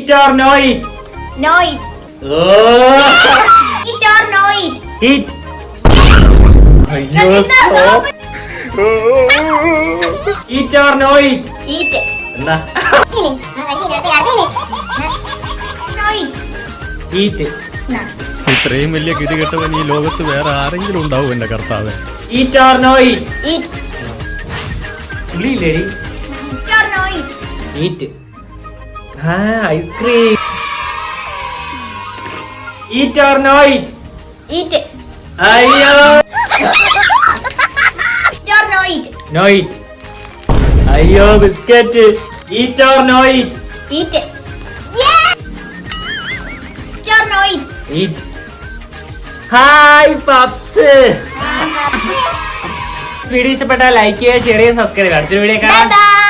Eat or no eat? No eat. Oh. Eat or no eat. Eat. അയ്യോ stop. Eat or no eat? Eat. എന്നാ No eat. Eat. No. ഇത്രയും വലിയ ഗതികെട്ടവൻ ഈ ലോകത്ത് വേറെ ആരെങ്കിലും ഉണ്ടാവും എന്റെ കർത്താവേ. Eat or no eat? Eat. ഉള്ളില്ലേടി? Eat or no eat. Eat. Ice cream. Eat or no eat? Eat. അയ്യോ Eat or no eat. no eat. അയ്യോ biscuit. Eat or no eat? Eat. Yeah. Eat or no eat. Eat. Hi puffs. Video ഇഷ്ടപ്പെട്ടാൽ like ചെയ്യുക, share ചെയ്യുക, subscribe ചെയ്യുക. അടുത്ത video കാണാം. Bye bye.